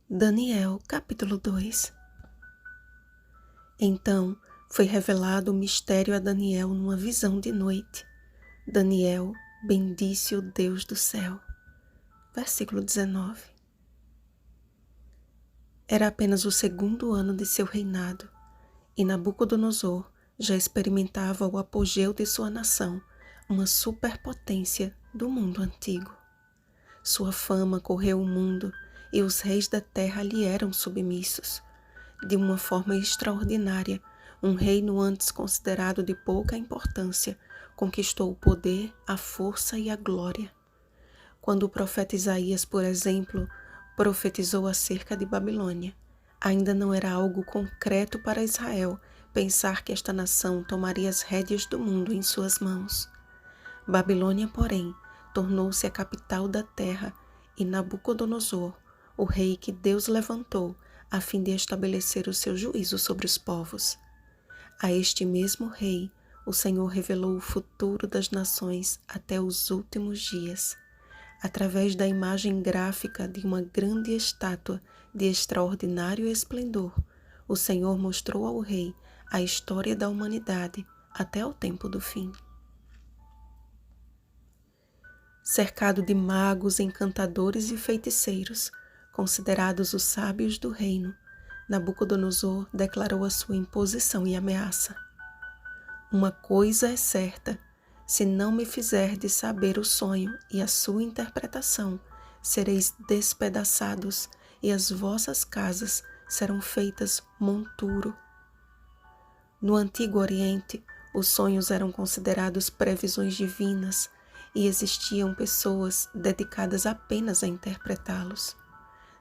Daniel, capítulo 2. Então foi revelado o mistério a Daniel numa visão de noite. Daniel bendisse o Deus do céu. Versículo 19. Era apenas o segundo ano de seu reinado, e Nabucodonosor já experimentava o apogeu de sua nação, uma superpotência do mundo antigo. Sua fama correu o mundo e os reis da terra lhe eram submissos. De uma forma extraordinária, um reino antes considerado de pouca importância conquistou o poder, a força e a glória. Quando o profeta Isaías, por exemplo, profetizou acerca de Babilônia, ainda não era algo concreto para Israel pensar que esta nação tomaria as rédeas do mundo em suas mãos. Babilônia, porém, tornou-se a capital da terra e Nabucodonosor, o rei que Deus levantou a fim de estabelecer o seu juízo sobre os povos. A este mesmo rei, o Senhor revelou o futuro das nações até os últimos dias. Através da imagem gráfica de uma grande estátua de extraordinário esplendor, o Senhor mostrou ao rei a história da humanidade até o tempo do fim. Cercado de magos, encantadores e feiticeiros, considerados os sábios do reino, Nabucodonosor declarou a sua imposição e ameaça. Uma coisa é certa, se não me fizerdes saber o sonho e a sua interpretação, sereis despedaçados e as vossas casas serão feitas monturo. No Antigo Oriente, os sonhos eram considerados previsões divinas e existiam pessoas dedicadas apenas a interpretá-los.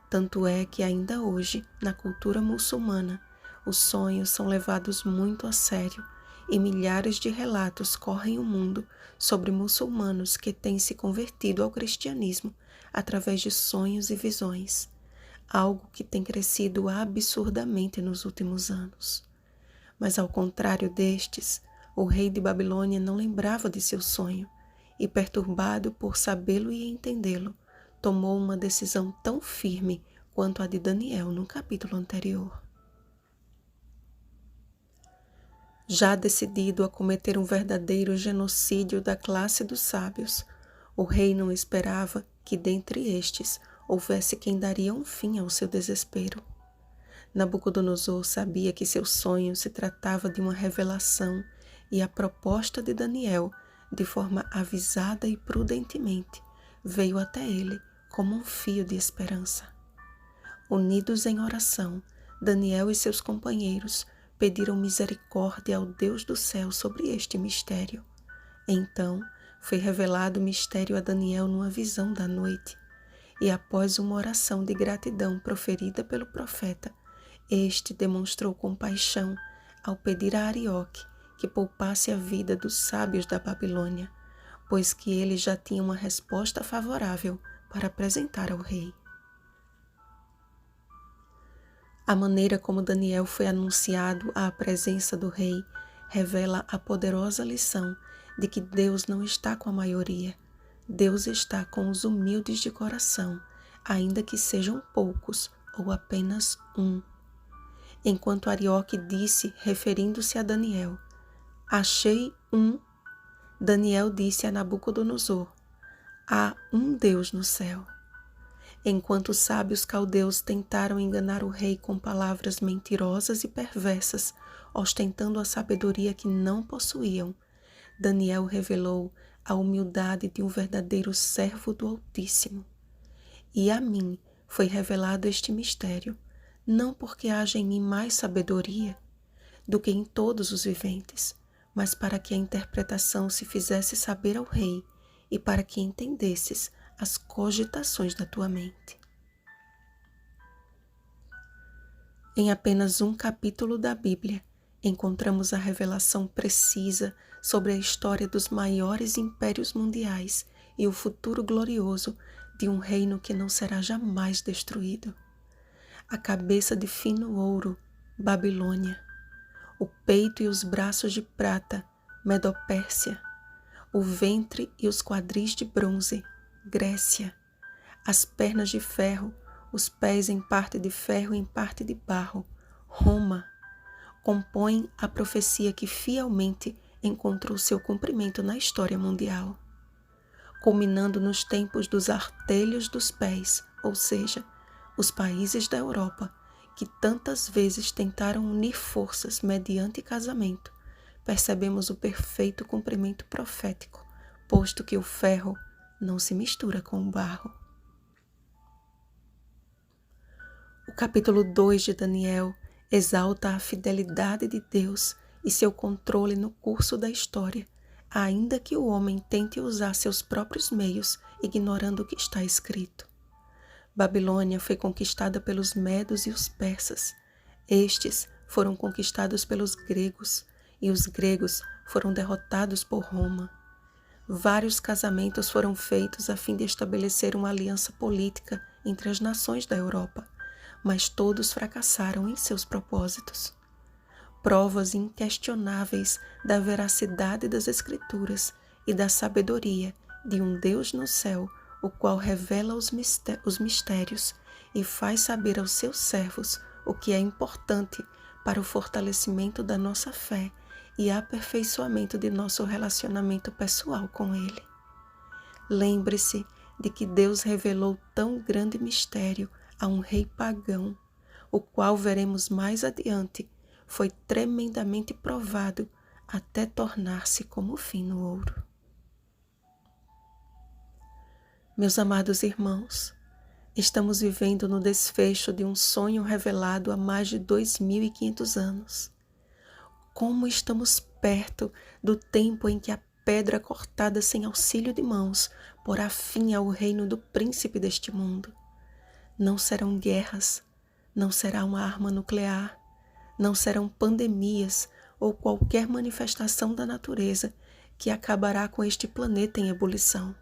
Tanto é que ainda hoje, na cultura muçulmana, os sonhos são levados muito a sério e milhares de relatos correm o mundo sobre muçulmanos que têm se convertido ao cristianismo através de sonhos e visões, algo que tem crescido absurdamente nos últimos anos. Mas ao contrário destes, o rei de Babilônia não lembrava de seu sonho e, perturbado por sabê-lo e entendê-lo, tomou uma decisão tão firme quanto a de Daniel no capítulo anterior. Já decidido a cometer um verdadeiro genocídio da classe dos sábios, o rei não esperava que dentre estes houvesse quem daria um fim ao seu desespero. Nabucodonosor sabia que seu sonho se tratava de uma revelação e a proposta de Daniel, de forma avisada e prudentemente, veio até ele como um fio de esperança. Unidos em oração, Daniel e seus companheiros pediram misericórdia ao Deus do céu sobre este mistério. Então, foi revelado o mistério a Daniel numa visão da noite, e após uma oração de gratidão proferida pelo profeta, este demonstrou compaixão ao pedir a Arioque que poupasse a vida dos sábios da Babilônia, pois que ele já tinha uma resposta favorável para apresentar ao rei. A maneira como Daniel foi anunciado à presença do rei revela a poderosa lição de que Deus não está com a maioria. Deus está com os humildes de coração, ainda que sejam poucos ou apenas um. Enquanto Arioque disse, referindo-se a Daniel, "Achei um", Daniel disse a Nabucodonosor, "Há um Deus no céu". Enquanto os sábios caldeus tentaram enganar o rei com palavras mentirosas e perversas, ostentando a sabedoria que não possuíam, Daniel revelou a humildade de um verdadeiro servo do Altíssimo. E a mim foi revelado este mistério, não porque haja em mim mais sabedoria do que em todos os viventes, mas para que a interpretação se fizesse saber ao rei e para que entendesses as cogitações da tua mente. Em apenas um capítulo da Bíblia, encontramos a revelação precisa sobre a história dos maiores impérios mundiais e o futuro glorioso de um reino que não será jamais destruído. A cabeça de fino ouro, Babilônia. O peito e os braços de prata, Medopérsia. O ventre e os quadris de bronze, Grécia. As pernas de ferro, os pés em parte de ferro e em parte de barro, Roma, compõem a profecia que fielmente encontrou seu cumprimento na história mundial, culminando nos tempos dos artelhos dos pés, ou seja, os países da Europa, que tantas vezes tentaram unir forças mediante casamento. Percebemos o perfeito cumprimento profético, posto que o ferro não se mistura com o barro. O capítulo 2 de Daniel exalta a fidelidade de Deus e seu controle no curso da história, ainda que o homem tente usar seus próprios meios, ignorando o que está escrito. Babilônia foi conquistada pelos medos e os persas. Estes foram conquistados pelos gregos, e os gregos foram derrotados por Roma. Vários casamentos foram feitos a fim de estabelecer uma aliança política entre as nações da Europa, mas todos fracassaram em seus propósitos. Provas inquestionáveis da veracidade das Escrituras e da sabedoria de um Deus no céu, o qual revela os mistérios e faz saber aos seus servos o que é importante para o fortalecimento da nossa fé e aperfeiçoamento de nosso relacionamento pessoal com Ele. Lembre-se de que Deus revelou tão grande mistério a um rei pagão, o qual veremos mais adiante, foi tremendamente provado até tornar-se como fino ouro. Meus amados irmãos, estamos vivendo no desfecho de um sonho revelado há mais de 2.500 anos. Como estamos perto do tempo em que a pedra cortada sem auxílio de mãos porá fim ao reino do príncipe deste mundo. Não serão guerras, não será uma arma nuclear, não serão pandemias ou qualquer manifestação da natureza que acabará com este planeta em ebulição.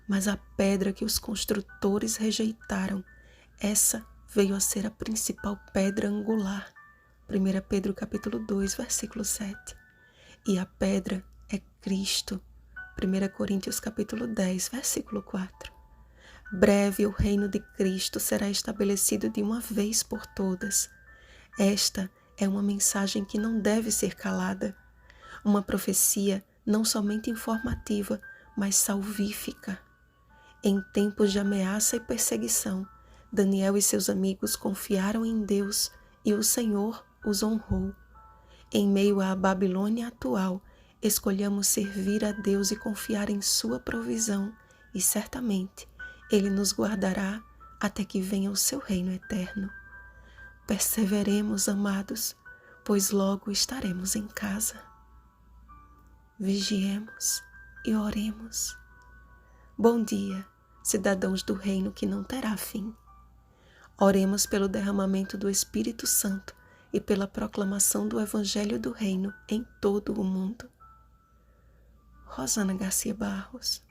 Mas a pedra que os construtores rejeitaram, essa veio a ser a principal pedra angular. 1 Pedro capítulo 2, versículo 7. E a pedra é Cristo. 1 Coríntios capítulo 10, versículo 4. Breve o reino de Cristo será estabelecido de uma vez por todas. Esta é uma mensagem que não deve ser calada. Uma profecia não somente informativa, mas salvífica. Em tempos de ameaça e perseguição, Daniel e seus amigos confiaram em Deus e o Senhor os honrou. Em meio à Babilônia atual, escolhamos servir a Deus e confiar em sua provisão, e certamente Ele nos guardará até que venha o seu reino eterno. Perseveremos, amados, pois logo estaremos em casa. Vigiemos e oremos. Bom dia, cidadãos do reino que não terá fim. Oremos pelo derramamento do Espírito Santo e pela proclamação do Evangelho do Reino em todo o mundo. Rosana Garcia Barros.